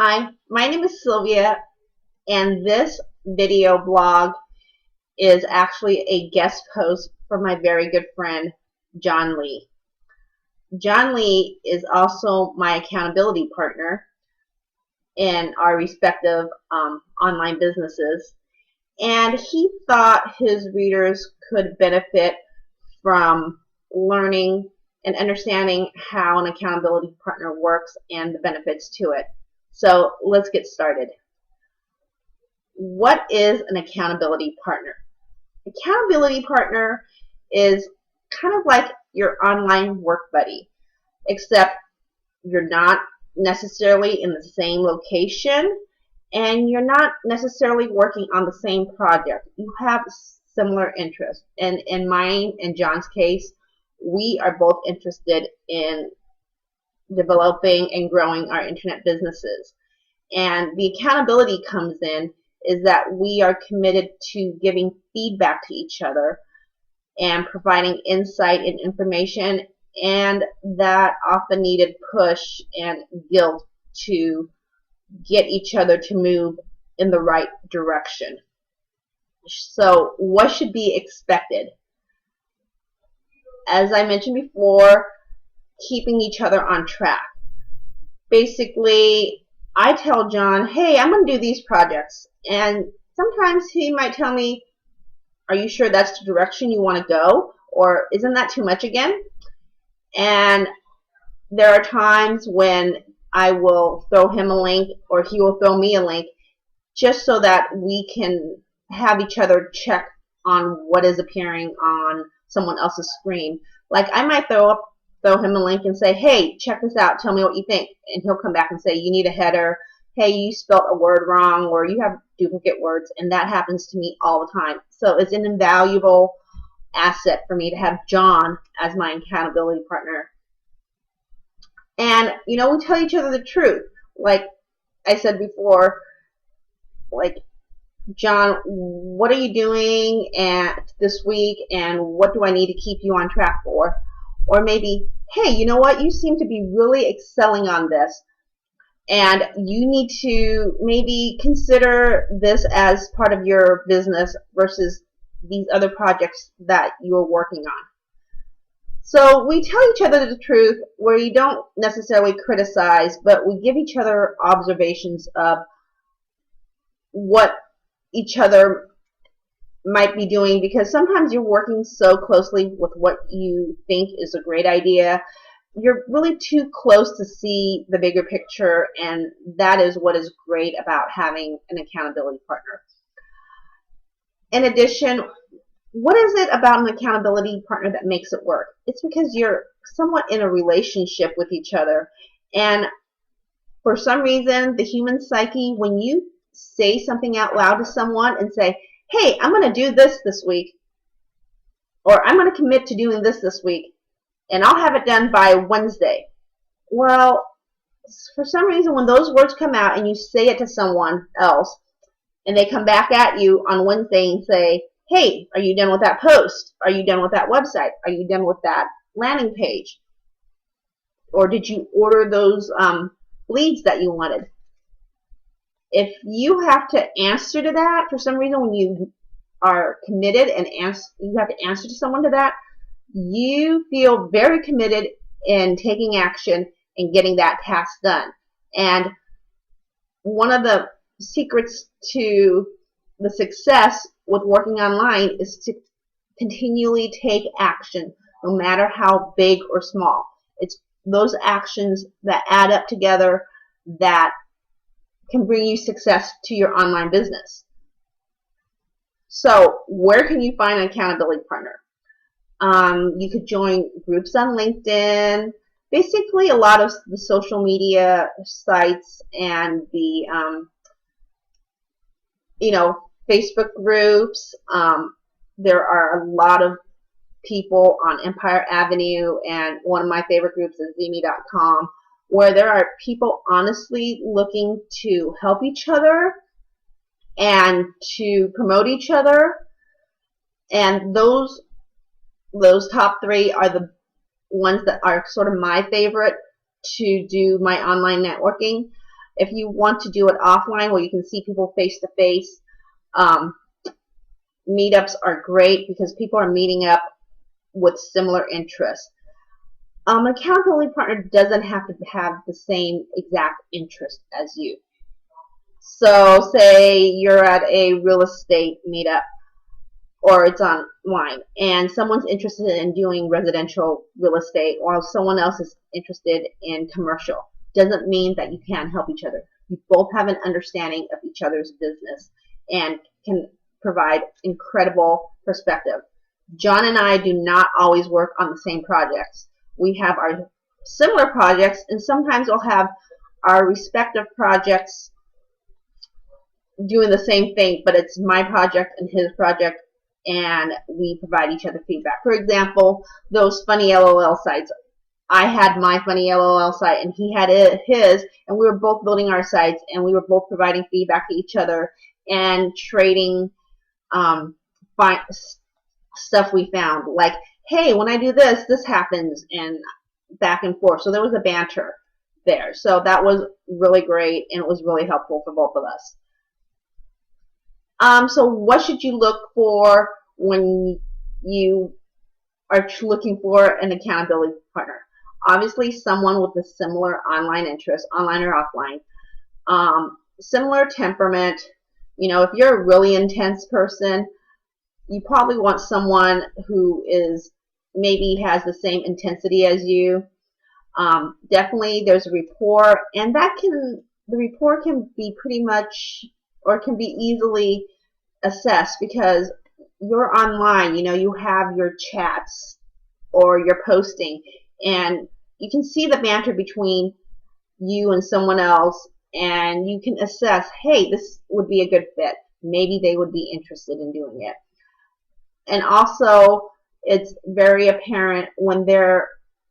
Hi, my name is Sylvia, and this video blog is actually a guest post from my very good friend, John Lee. John Lee is also my accountability partner in our respective online businesses, and he thought his readers could benefit from learning and understanding how an accountability partner works and the benefits to it. So let's get started. What is an accountability partner? Accountability partner is kind of like your online work buddy, except you're not necessarily in the same location and you're not necessarily working on the same project. You have similar interests. And in mine and John's case, we are both interested in developing and growing our internet businesses. And the accountability comes in is that we are committed to giving feedback to each other and providing insight and information and that often needed push and guilt to get each other to move in the right direction. So what should be expected? As I mentioned before, keeping each other on track. Basically, I tell John, hey, I'm going to do these projects. And sometimes he might tell me, are you sure that's the direction you want to go? Or isn't that too much again? And there are times when I will throw him a link or he will throw me a link just so that we can have each other check on what is appearing on someone else's screen. Like I might throw him a link and say, hey, check this out, tell me what you think. And he'll come back and say, you need a header, hey, you spelled a word wrong, or you have duplicate words, and that happens to me all the time. So it's an invaluable asset for me to have John as my accountability partner. And, we tell each other the truth. Like I said before, like, John, what are you doing this week, and what do I need to keep you on track for? Or maybe, hey, you know what? You seem to be really excelling on this, and you need to maybe consider this as part of your business versus these other projects that you're working on. So we tell each other the truth where you don't necessarily criticize, but we give each other observations of what each other might be doing, because sometimes you're working so closely with what you think is a great idea. You're really too close to see the bigger picture, and that is what is great about having an accountability partner. In addition, what is it about an accountability partner that makes it work? It's because you're somewhat in a relationship with each other, and for some reason, the human psyche, when you say something out loud to someone and say, hey, I'm going to do this week, or I'm going to commit to doing this week, and I'll have it done by Wednesday. Well, for some reason, when those words come out and you say it to someone else, and they come back at you on Wednesday and say, hey, are you done with that post? Are you done with that website? Are you done with that landing page? Or did you order those leads that you wanted? If you have to answer to that, for some reason, when you are committed and you have to answer to someone to that, you feel very committed in taking action and getting that task done. And one of the secrets to the success with working online is to continually take action, no matter how big or small. It's those actions that add up together that can bring you success to your online business. So where can you find an accountability partner? You could join groups on LinkedIn, basically a lot of the social media sites and the Facebook groups. There are a lot of people on Empire Avenue, and one of my favorite groups is Zeme.com, where there are people honestly looking to help each other and to promote each other. And those top three are the ones that are sort of my favorite to do my online networking. If you want to do it offline where you can see people face to face, meetups are great because people are meeting up with similar interests. An accountability partner doesn't have to have the same exact interest as you. So say you're at a real estate meetup or it's online and someone's interested in doing residential real estate while someone else is interested in commercial. Doesn't mean that you can't help each other. You both have an understanding of each other's business and can provide incredible perspective. John and I do not always work on the same projects. We have our similar projects, and sometimes we'll have our respective projects doing the same thing, but it's my project and his project, and we provide each other feedback. For example, those funny LOL sites. I had my funny LOL site, and he had his, and we were both building our sites, and we were both providing feedback to each other and trading stuff we found. Like, hey, when I do this, this happens, and back and forth. So there was a banter there. So that was really great, and it was really helpful for both of us. So what should you look for when you are looking for an accountability partner? Obviously, someone with a similar online interest, online or offline, similar temperament. You know, if you're a really intense person, you probably want someone who is maybe has the same intensity as you. Definitely, there's a rapport, and the rapport can be pretty much, or can be easily assessed because you're online. You know, you have your chats or your posting, and you can see the banter between you and someone else, and you can assess, hey, this would be a good fit. Maybe they would be interested in doing it. And also, it's very apparent when they're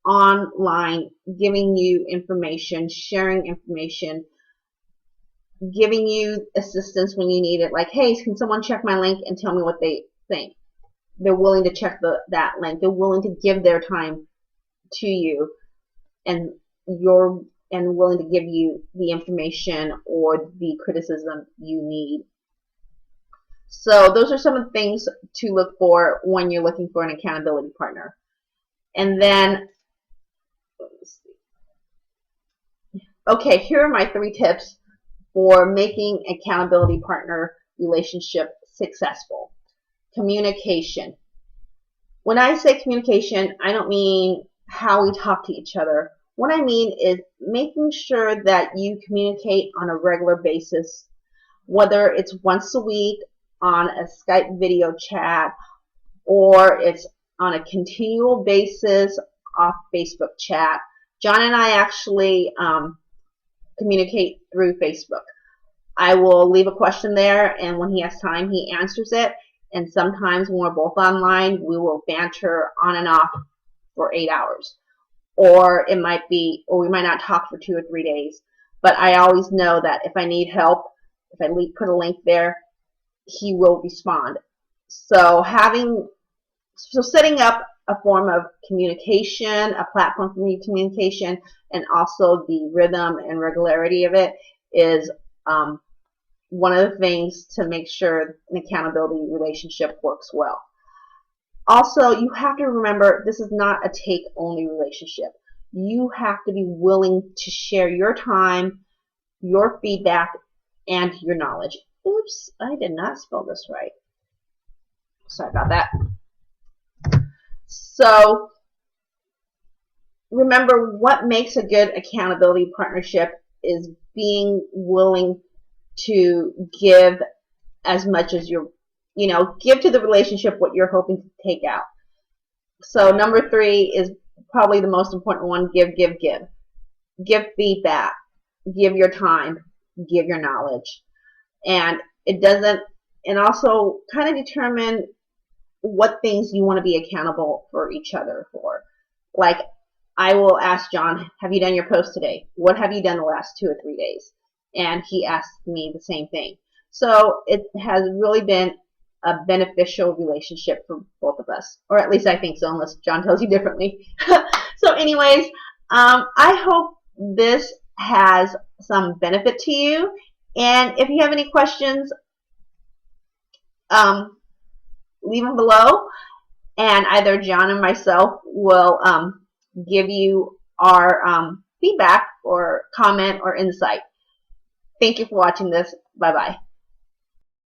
online giving you information, sharing information, giving you assistance when you need it. Like, hey, can someone check my link and tell me what they think? They're willing to check that link. They're willing to give their time to you, and willing to give you the information or the criticism you need. So those are some of the things to look for when you're looking for an accountability partner. And then, okay, here are my 3 tips for making accountability partner relationship successful. Communication. When I say communication, I don't mean how we talk to each other. What I mean is making sure that you communicate on a regular basis, whether it's once a week on a Skype video chat, or it's on a continual basis off Facebook chat. John and I actually communicate through Facebook. I will leave a question there, and when he has time, he answers it. And sometimes when we're both online, we will banter on and off for 8 hours. Or we might not talk for 2 or 3 days. But I always know that if I need help, if I put a link there, he will respond. So setting up a form of communication, a platform for communication, and also the rhythm and regularity of it is one of the things to make sure an accountability relationship works well. Also, you have to remember this is not a take-only relationship. You have to be willing to share your time, your feedback, and your knowledge. Oops, I did not spell this right. Sorry about that. So, remember, what makes a good accountability partnership is being willing to give as much as give to the relationship what you're hoping to take out. So number 3 is probably the most important one. Give. Give feedback. Give your time. Give your knowledge. And also kind of determine what things you want to be accountable for each other for. Like, I will ask John, have you done your post today? What have you done the last 2 or 3 days? And he asked me the same thing. So it has really been a beneficial relationship for both of us. Or at least I think so, unless John tells you differently. So anyways, I hope this has some benefit to you. And if you have any questions, leave them below, and either John or myself will give you our feedback or comment or insight. Thank you for watching this. Bye-bye.